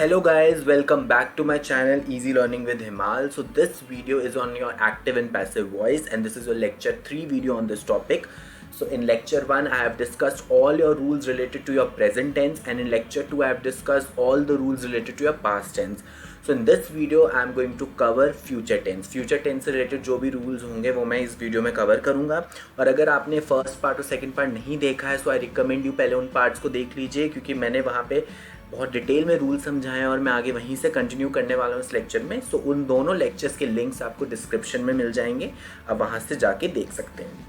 Hello guys, welcome back to my channel Easy Learning with Himal. So this video is on your active and passive voice and this is your lecture 3 video on this topic. So in lecture 1 I have discussed all your rules related to your present tense and in lecture 2 I have discussed all the rules related to your past tense. So in this video I am going to cover future tense. Future tense से related जो भी rules होंगे वो मैं इस video में cover करूँगा. और अगर आपने फर्स्ट पार्ट और सेकंड पार्ट नहीं देखा है तो आई रिकमेंड यू पहले उन पार्ट्स को देख लीजिए क्योंकि मैंने वहाँ पे बहुत डिटेल में रूल समझाए हैं और मैं आगे वहीं से कंटिन्यू करने वाला हूँ इस लेक्चर में. सो उन दोनों लेक्चर्स के लिंक्स आपको डिस्क्रिप्शन में मिल जाएंगे, आप वहाँ से जाके देख सकते हैं.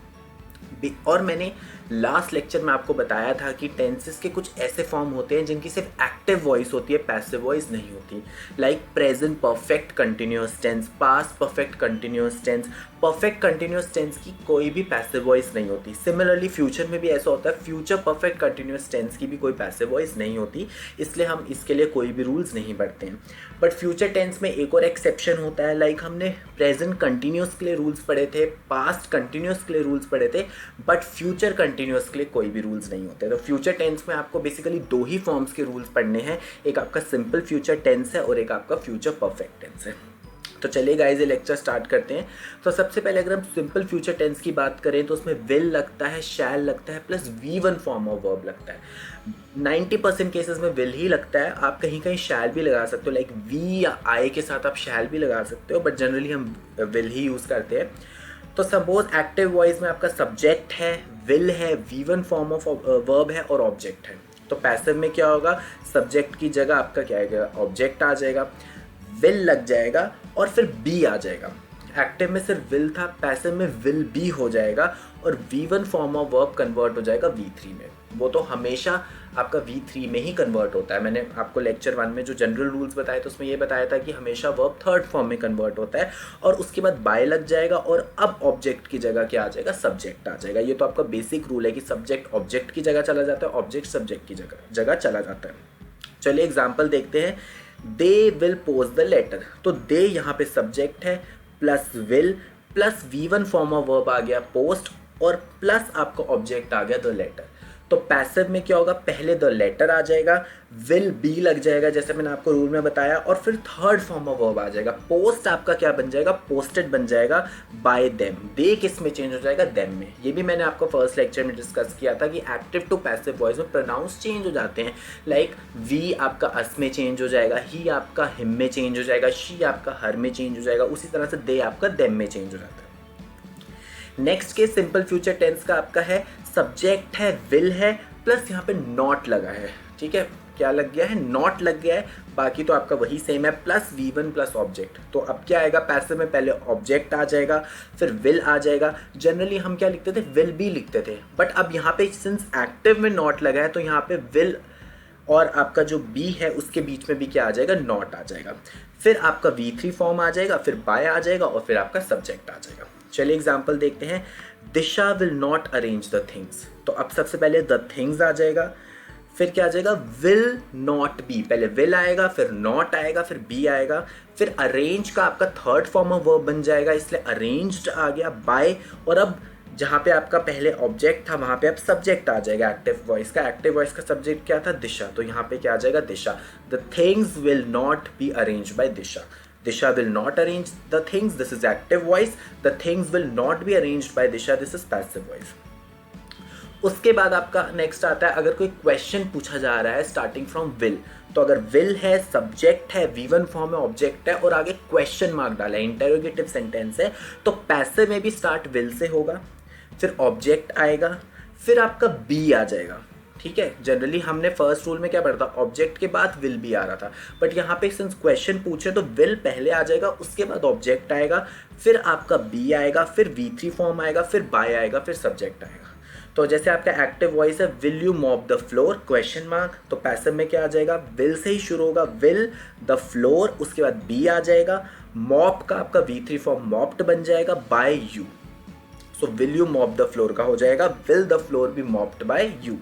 और मैंने लास्ट लेक्चर में आपको बताया था कि टेंसेस के कुछ ऐसे फॉर्म होते हैं जिनकी सिर्फ एक्टिव वॉइस होती है, पैसिव वॉइस नहीं होती. Like present perfect continuous tense, past perfect continuous tense. Perfect continuous tense की कोई भी पैसिव वॉइस नहीं होती. सिमिलरली फ्यूचर में भी ऐसा होता है, फ्यूचर परफेक्ट कंटिन्यूअस टेंस की भी कोई पैसिव वॉइस नहीं होती, इसलिए हम इसके लिए कोई भी रूल्स नहीं पढ़ते हैं. बट फ्यूचर टेंस में एक और एक्सेप्शन होता है. लाइक हमने प्रेजेंट कंटिन्यूअस के लिए रूल्स पढ़े थे, पास्ट कंटिन्यूअस के लिए रूल्स पढ़े थे, बट फ्यूचर कंटिन्यूअस के लिए कोई भी रूल्स नहीं होते. तो फ्यूचर टेंस में आपको बेसिकली दो ही फॉर्म्स के रूल्स पढ़ने हैं, एक आपका सिंपल फ्यूचर टेंस है और एक आपका फ्यूचर परफेक्ट टेंस है. तो चलिए गाइस ये लेक्चर स्टार्ट करते हैं. तो सबसे पहले अगर हम सिंपल फ्यूचर टेंस की बात करें तो उसमें विल लगता है, शैल लगता है, plus V1 form of verb लगता है. 90% केसेस में विल ही लगता है. आप कहीं कहीं शैल भी लगा सकते हो, लाइक वी या आई के साथ आप शैल भी लगा सकते हो, बट जनरली हम विल ही यूज़ करते हैं. तो सपोज एक्टिव वॉइस में आपका सब्जेक्ट है, विल है, V1 फॉर्म ऑफ वर्ब है और ऑब्जेक्ट है. तो पैसिव में क्या होगा, सब्जेक्ट की जगह आपका क्या आएगा, ऑब्जेक्ट आ जाएगा, विल लग जाएगा और फिर बी आ जाएगा. एक्टिव में सिर्फ विल था, पैसिव में विल बी हो जाएगा और V1 form of verb convert हो जाएगा V3 में. वो तो हमेशा आपका V3 में ही कन्वर्ट होता है. मैंने आपको लेक्चर 1 में जो जनरल रूल्स बताए तो उसमें ये बताया था कि हमेशा वर्ब थर्ड फॉर्म में कन्वर्ट होता है और उसके बाद बाय लग जाएगा और अब ऑब्जेक्ट की जगह क्या आ जाएगा, सब्जेक्ट आ जाएगा. ये तो आपका बेसिक रूल है कि सब्जेक्ट ऑब्जेक्ट की जगह चला जाता है, ऑब्जेक्ट सब्जेक्ट की जगह चला जाता है. चलिए एग्जाम्पल देखते हैं. They will post the letter. तो दे यहाँ पे सब्जेक्ट है, plus will, plus V1 form of verb आ गया पोस्ट और प्लस आपका ऑब्जेक्ट आ गया द लेटर. तो पैसिव में क्या होगा, पहले द लेटर आ जाएगा, विल बी लग जाएगा जैसे मैंने आपको रूल में बताया और फिर थर्ड फॉर्म ऑफ वर्ब आ जाएगा. पोस्ट आपका क्या बन जाएगा, पोस्टेड बन जाएगा बाय देम. दे किस में चेंज हो जाएगा, देम में. ये भी मैंने आपको फर्स्ट लेक्चर में डिस्कस किया था कि एक्टिव टू पैसिव वॉइस में प्रोनाउंस चेंज हो जाते हैं. लाइक वी आपका अस में चेंज हो जाएगा, ही आपका हिम में चेंज हो जाएगा, शी आपका हर में चेंज हो जाएगा. उसी तरह से दे आपका देम में चेंज हो जाता है. Next case simple future tense का आपका है, सब्जेक्ट है, विल है, प्लस यहाँ पे नॉट लगा है. ठीक है, क्या लग गया है, नॉट लग गया है. बाकी तो आपका वही सेम है, प्लस V1 प्लस ऑब्जेक्ट. तो अब क्या आएगा, पैसिव में पहले ऑब्जेक्ट आ जाएगा, फिर विल आ जाएगा. जनरली हम क्या लिखते थे, विल भी लिखते थे, बट अब यहाँ पे सिंस एक्टिव में नॉट लगा है तो यहाँ पे विल और आपका जो बी है उसके बीच में भी क्या आ जाएगा, नॉट आ जाएगा. फिर आपका V3 फॉर्म आ जाएगा, फिर बाय आ जाएगा और फिर आपका सब्जेक्ट आ जाएगा. चलिए एग्जाम्पल देखते हैं. Disha will not arrange the things. तो अब सबसे पहले द थिंग्स आ जाएगा, फिर क्या आ जाएगा, विल नॉट बी. पहले विल आएगा, फिर नॉट आएगा, फिर बी आएगा, फिर अरेंज का आपका थर्ड फॉर्म ऑफ वर्ब बन जाएगा, इसलिए अरेंज्ड आ गया बाय. और अब जहाँ पे आपका पहले ऑब्जेक्ट था वहाँ पे अब सब्जेक्ट आ जाएगा एक्टिव वॉइस का. एक्टिव वॉइस का सब्जेक्ट क्या था, दिशा. तो यहाँ पे क्या आ जाएगा, Disha. The things will not be arranged by Disha. Disha will not arrange the things. This is active voice. The things will not be arranged by Disha. This is passive voice. उसके बाद आपका नेक्स्ट आता है, अगर कोई क्वेश्चन पूछा जा रहा है स्टार्टिंग फ्रॉम विल. तो अगर विल है, सब्जेक्ट है, V1 फॉर्म में ऑब्जेक्ट है और आगे क्वेश्चन मार्क डाला है, इंटेरोगेटिव सेंटेंस है, तो पैसिव में भी स्टार्ट विल से होगा, फिर ऑब्जेक्ट आएगा, फिर आपका बी आ जाएगा. ठीक है, जनरली हमने फर्स्ट रूल में क्या पढ़ा था, ऑब्जेक्ट के बाद विल भी आ रहा था, बट यहाँ पे सिंस क्वेश्चन पूछे तो विल पहले आ जाएगा, उसके बाद ऑब्जेक्ट आएगा, फिर आपका बी आएगा, फिर V3 फॉर्म आएगा, फिर बाय आएगा, फिर सब्जेक्ट आएगा. तो जैसे आपका एक्टिव वॉइस है, will you mop the floor, question mark. तो पैसिव में क्या आ जाएगा, विल से ही शुरू होगा, विल द फ्लोर, उसके बाद बी आ जाएगा, मॉप का आपका V3 फॉर्म मॉप्ड बन जाएगा by you. So will you mop the floor का हो जाएगा, will the floor be mopped by you.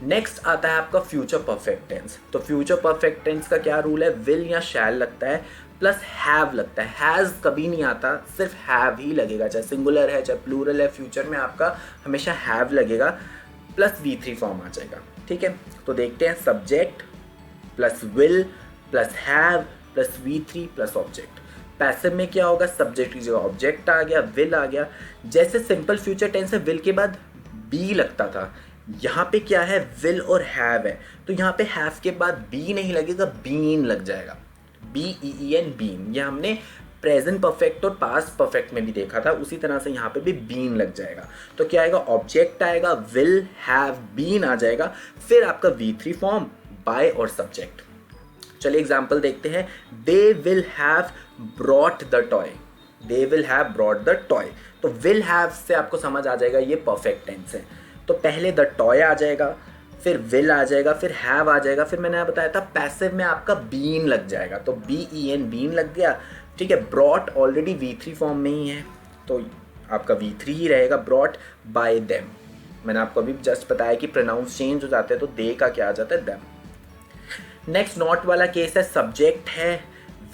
Next आता है आपका फ्यूचर परफेक्ट टेंस. तो फ्यूचर परफेक्ट टेंस का क्या रूल है, विल या शैल लगता है, प्लस हैव लगता है. हैज़ कभी नहीं आता, सिर्फ हैव ही लगेगा, चाहे सिंगुलर है चाहे प्लूरल है. फ्यूचर में आपका हमेशा हैव लगेगा, प्लस V3 फॉर्म आ जाएगा. ठीक है, तो देखते हैं. Subject, plus will plus have plus V3 plus object. Passive में क्या होगा, सब्जेक्ट की जगह ऑब्जेक्ट आ गया, विल आ गया। जैसे सिंपल फ्यूचर टेंस है विल के बाद बी लगता था, यहाँ पे क्या है विल और हैव है, तो यहाँ पे हैव के बाद बी नहीं लगेगा, बीन लग जाएगा, BEEN बीन। ये हमने प्रेजेंट परफेक्ट और पास्ट परफेक्ट में भी देखा था, उसी तरह से यहाँ पे भी बीन लग जाएगा। तो क्या आएगा, ऑब्जेक्ट आएगा, विल हैव बीन आ जाएगा, फिर आपका V3 फॉर्म बाय और सब्जेक्ट। चलिए एग्जाम्पल देखते हैं। They will have brought the toy, they will have brought the toy. तो विल हैव से आपको समझ आ जाएगा ये परफेक्ट टेंस है। तो पहले द टॉय आ जाएगा, फिर विल आ जाएगा, फिर हैव आ जाएगा, फिर मैंने बताया था पैसिव में आपका बीन लग जाएगा, तो BEN बीन लग गया। ठीक है, ब्रॉट ऑलरेडी V3 फॉर्म में ही है, तो आपका V3 ही रहेगा, ब्रॉट बाय देम। मैंने आपको अभी जस्ट बताया कि प्रोनाउंस चेंज हो जाते हैं, तो दे का क्या आ जाता है, देम। नेक्स्ट नॉट वाला केस है, सब्जेक्ट है,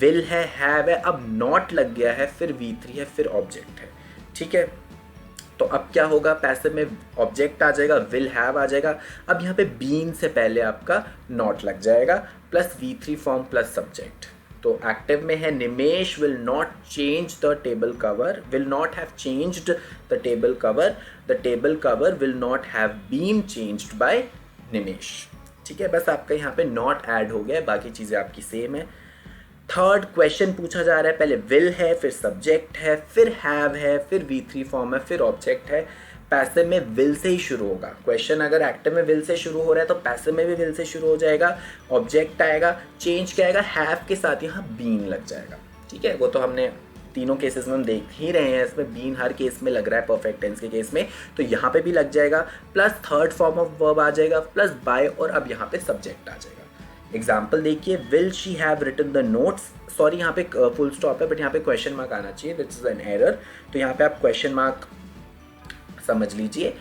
विल है, हैव है, अब नॉट लग गया है, फिर V3 है, फिर ऑब्जेक्ट है। ठीक है, तो अब क्या होगा, पैसिव में ऑब्जेक्ट आ जाएगा, विल हैव आ जाएगा, अब यहाँ पे बीन से पहले आपका नॉट लग जाएगा, plus V3 form plus subject. तो एक्टिव में है, Nimesh will not change the table cover, will not have changed the table cover will not have been changed by Nimesh. ठीक है, बस आपका यहाँ पे नॉट ऐड हो गया, बाकी चीज़ें आपकी सेम है। थर्ड क्वेश्चन पूछा जा रहा है, पहले विल है, फिर सब्जेक्ट है, फिर हैव है, फिर V3 फॉर्म है, फिर ऑब्जेक्ट है। पैसिव में विल से ही शुरू होगा क्वेश्चन, अगर एक्टिव में विल से शुरू हो रहा है तो पैसिव में भी विल से शुरू हो जाएगा, ऑब्जेक्ट आएगा, चेंज क्या आएगा, हैव के साथ यहाँ बीन लग जाएगा। ठीक है, वो तो हमने तीनों केसेस में हम देख ही रहे हैं, इसमें बीन हर केस में लग रहा है परफेक्ट टेंस के केस में, तो यहाँ पे भी लग जाएगा, plus third form of verb आ जाएगा, प्लस बाय, और अब यहाँ पे सब्जेक्ट आ जाएगा। एग्जाम्पल देखिए, will she have written the notes, sorry यहाँ पे फुल स्टॉप है बट यहाँ पे क्वेश्चन मार्क आना चाहिए, दिस इज एन एरर, तो यहाँ पे आप क्वेश्चन मार्क समझ लीजिए।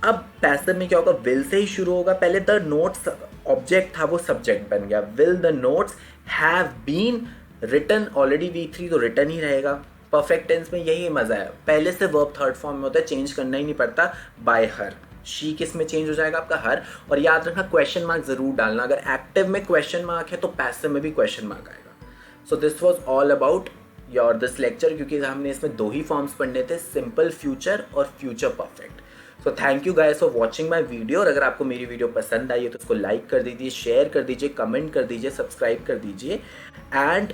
अब पैसिव में क्या होगा, विल से ही शुरू होगा, पहले द नोट्स ऑब्जेक्ट था वो सब्जेक्ट बन गया, will the notes have been written, already V3 तो रिटन ही रहेगा। परफेक्ट टेंस में यही मजा है, पहले से वर्ब थर्ड फॉर्म में होता है, चेंज करना ही नहीं पड़ता, बाय हर। शी किस में चेंज हो जाएगा, आपका हर। और याद रखना क्वेश्चन मार्क जरूर डालना, अगर एक्टिव में क्वेश्चन मार्क है तो पैसिव में भी क्वेश्चन मार्क आएगा। So this was all about your this lecture, क्योंकि हमने इसमें दो ही फॉर्म्स पढ़ने थे, सिंपल फ्यूचर और future perfect. So thank you guys for watching my video, और अगर आपको मेरी वीडियो पसंद आई है तो उसको लाइक कर दीजिए, शेयर कर दीजिए, कमेंट कर दीजिए, सब्सक्राइब कर दीजिए, and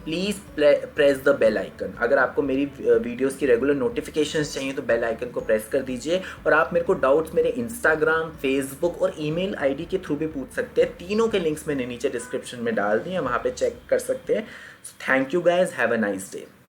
please press the bell icon. अगर आपको मेरी वीडियोस की रेगुलर नोटिफिकेशंस चाहिए तो बेल आइकन को प्रेस कर दीजिए। और आप मेरे को डाउट्स मेरे इंस्टाग्राम, फेसबुक और ईमेल आईडी के थ्रू भी पूछ सकते हैं, तीनों के लिंक्स मैंने नीचे डिस्क्रिप्शन में डाल दिए हैं, वहाँ पे चेक कर सकते हैं। Thank you guys, have a nice day.